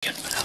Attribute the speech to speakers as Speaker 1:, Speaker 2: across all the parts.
Speaker 1: Yun pala.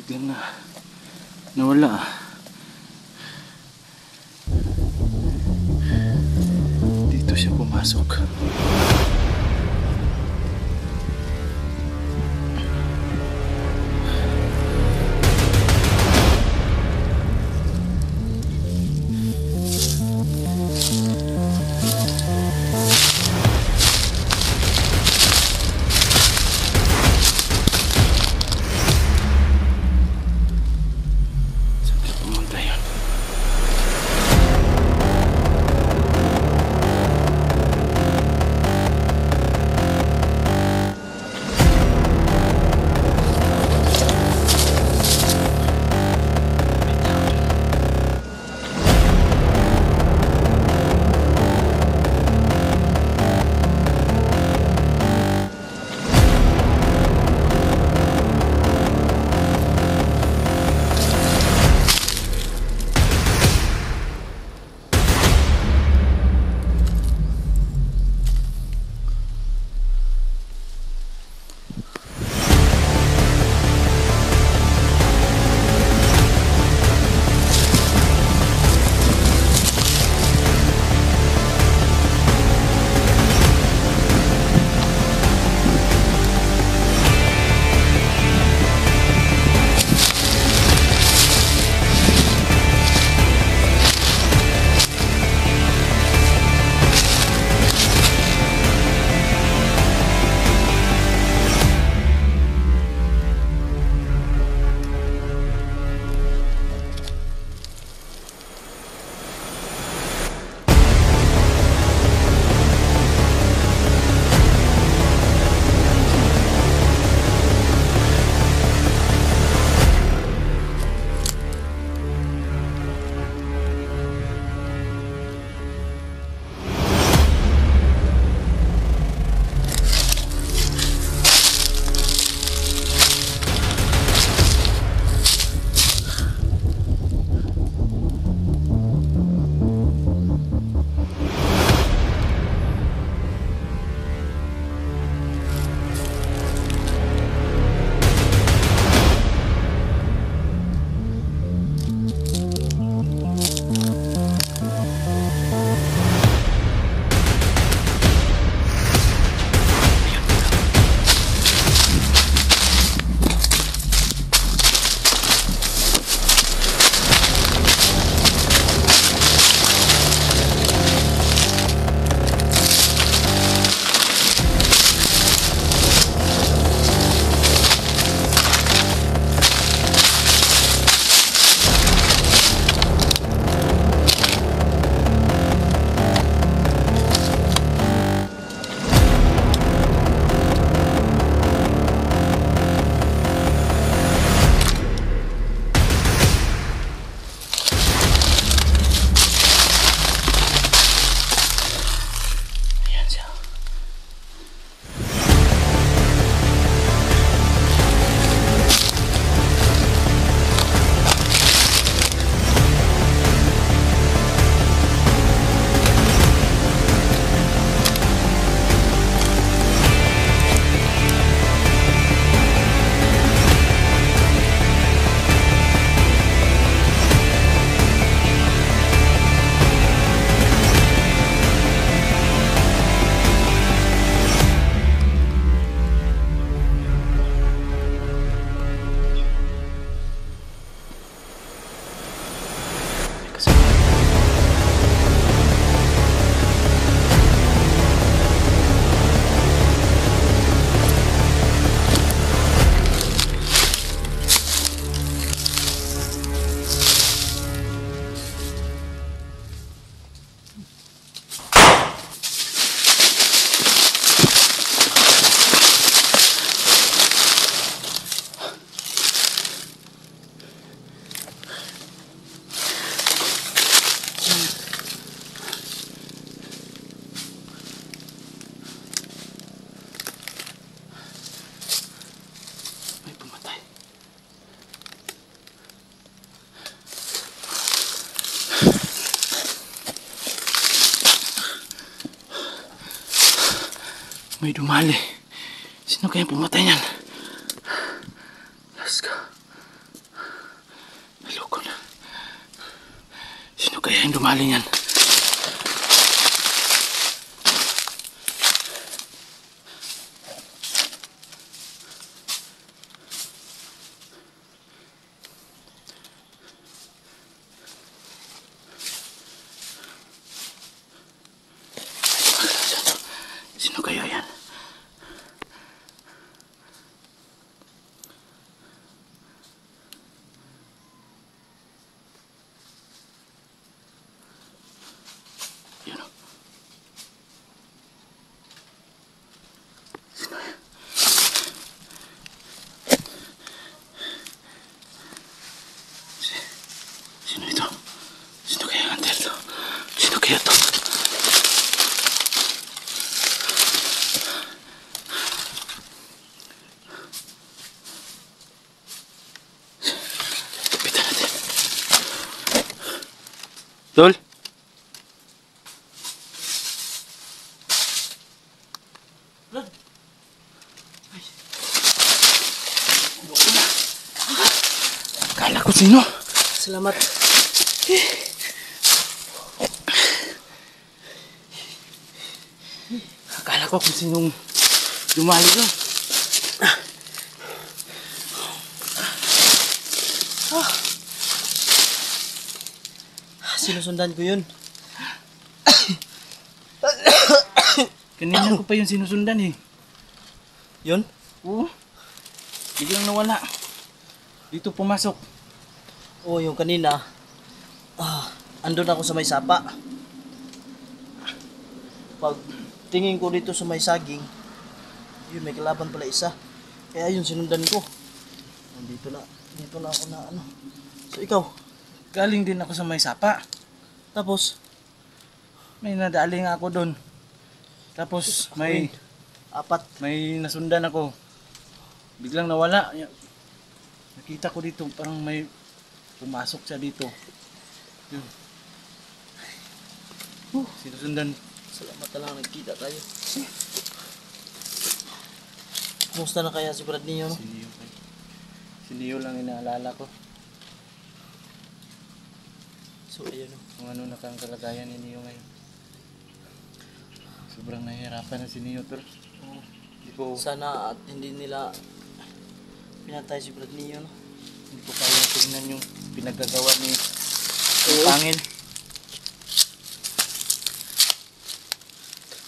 Speaker 1: Biglang nawala. Dito siya pumasok. May dumali. Sino kaya pumatay niyan? Let's go. Naloko na. Sino kaya yung dumali niyan? Sino kaya yan? Yun o. Sino yan? Sino ito? Sino kaya ang hunter to? Sino kaya to? Kapitan natin. Tol? Akala ko sino?
Speaker 2: Salamat.
Speaker 1: Akala ko kung sinong dumali doon.
Speaker 2: Sinusundan ko yun.
Speaker 1: Kanina ko pa yung sinusundan eh.
Speaker 2: Yun?
Speaker 1: Oo. Biglang nawala. Dito pumasok.
Speaker 2: Oo, yung kanina. Andun ako sa may sapa. Pag tingin ko dito sa may saging, yun, may kalaban pala isa. Kaya yun, sinundan ko. Dito na ako na ano. So ikaw,
Speaker 1: Galing din ako sa may sapa.
Speaker 2: tapos,
Speaker 1: May nadali nga ako doon. Tapos may nasundan ako. Biglang nawala. Nakita ko dito parang may pumasok siya dito. Yun. Sinusundan.
Speaker 2: salamat na lang nagkita tayo. Kumusta na kaya si Brad ninyo, no?
Speaker 1: Si Neo lang inaalala ko.
Speaker 2: So ayun, no?
Speaker 1: Kung ano na kang kalagayan ni Neo ngayon. Sobrang nahihirapan na si Neo, tol.
Speaker 2: Oo.
Speaker 1: Hindi ko
Speaker 2: Sana at hindi nila pinatay si Brad ninyo, no?
Speaker 1: kaya tingnan yung pinagagawa ni Pangil.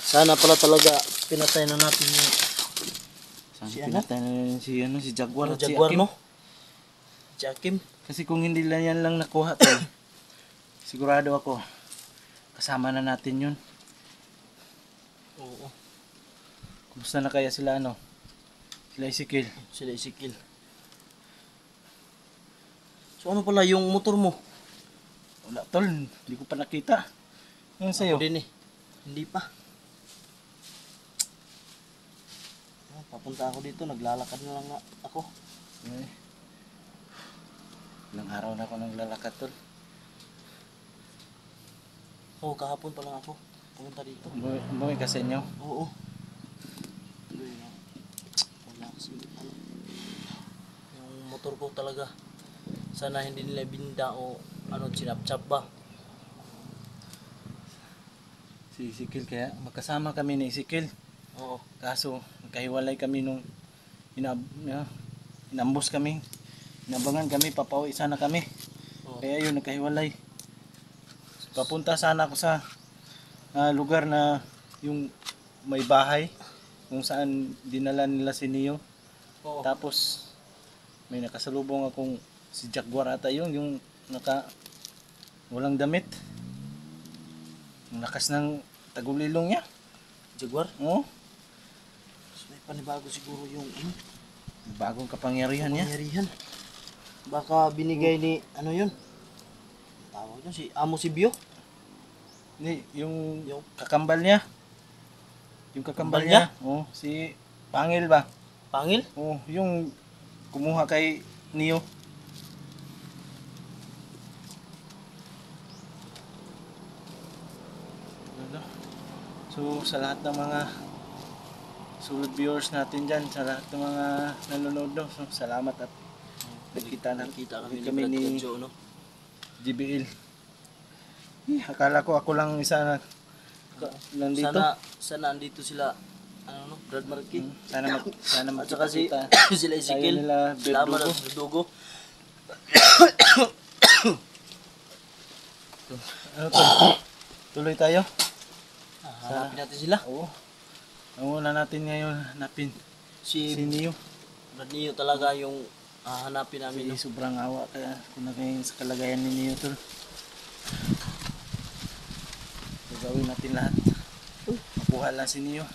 Speaker 2: Sana pala talaga pinatay na natin yung
Speaker 1: Saan
Speaker 2: Si
Speaker 1: pinatay na yun si Jaguar at si
Speaker 2: Jaguar,
Speaker 1: Akim.
Speaker 2: no? Si Akim.
Speaker 1: Kasi kung hindi lang yan lang nakuha, tol, sigurado ako, kasama na natin yun.
Speaker 2: Oo.
Speaker 1: Kumusta na kaya sila, ano? Sila Ezekiel.
Speaker 2: Sila Ezekiel. So ano pala yung motor mo?
Speaker 1: Wala, tol, hindi ko pa nakita. Ano sa'yo?
Speaker 2: Ako din eh. Hindi pa. Papunta ako dito, naglalakad na lang nga ako.
Speaker 1: Eh, ilang araw na ako naglalakad, tol.
Speaker 2: Oo, kahapon pa lang ako. Pumunta dito.
Speaker 1: Umuwi ka sa inyo.
Speaker 2: Oo. Tuloy na. Wala kasi ano. Yung motor ko talaga. Sana hindi nila binda o ano, sinapchap ba.
Speaker 1: Si Ezekiel kaya, magkasama kami ni Ezekiel.
Speaker 2: Oo.
Speaker 1: Kaso, nagkahiwalay kami nung inambos kami. Inabangan kami, papauwi sana kami.
Speaker 2: Oo.
Speaker 1: Kaya yun, nagkahiwalay. Papunta sana ako sa lugar na yung may bahay kung saan dinala nila si Neo.
Speaker 2: Oo.
Speaker 1: Tapos may nakasalubong akong si Jaguar ata yun, yung walang damit. Ang lakas ng tagulilong niya.
Speaker 2: Jaguar?
Speaker 1: Oh,
Speaker 2: So, may panibago siguro yung ano,
Speaker 1: bagong kapangyarihan niya.
Speaker 2: pangyarihan. Baka binigay ni ano yun? Tawag yun, si Amo Sibyo?
Speaker 1: Hindi, yung
Speaker 2: Yung
Speaker 1: kakambal niya. Yung kakambal
Speaker 2: Kambal
Speaker 1: niya. Oh, si Pangil ba?
Speaker 2: Pangil?
Speaker 1: Oh, yung kumuha kay Neo. So sa lahat ng mga solid viewers natin dyan, sa lahat ng mga nanonood. No? So, salamat at nagkita
Speaker 2: Kami
Speaker 1: kami
Speaker 2: ni
Speaker 1: ni
Speaker 2: Brad Joe, no?
Speaker 1: JBL. Akala ko ako lang isa na nandito.
Speaker 2: Sana andito sila, ano no, Brad Marquez.
Speaker 1: Sana
Speaker 2: At saka si
Speaker 1: makita
Speaker 2: sila Ezekiel.
Speaker 1: nila
Speaker 2: Salamat
Speaker 1: Verdugo.
Speaker 2: at Verdugo.
Speaker 1: Ano to? Tuloy tayo.
Speaker 2: Hanapin natin sila.
Speaker 1: Oo. Ang una natin ngayon hanapin
Speaker 2: Si
Speaker 1: si Neo.
Speaker 2: Brad Neo talaga yung hanapin namin. No?
Speaker 1: Sobrang awa kaya kung na ngayon sa kalagayan ni Neo tol. Gagawin natin lahat. Makuha lang si Neo.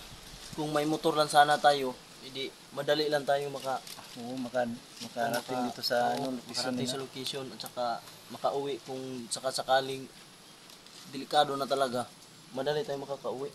Speaker 2: Kung may motor lang sana tayo, hindi madali lang tayo
Speaker 1: Makarating dito sa location
Speaker 2: makarating sa
Speaker 1: nila.
Speaker 2: location at saka makauwi kung sakaling delikado na talaga. Madali tayo makakauwi.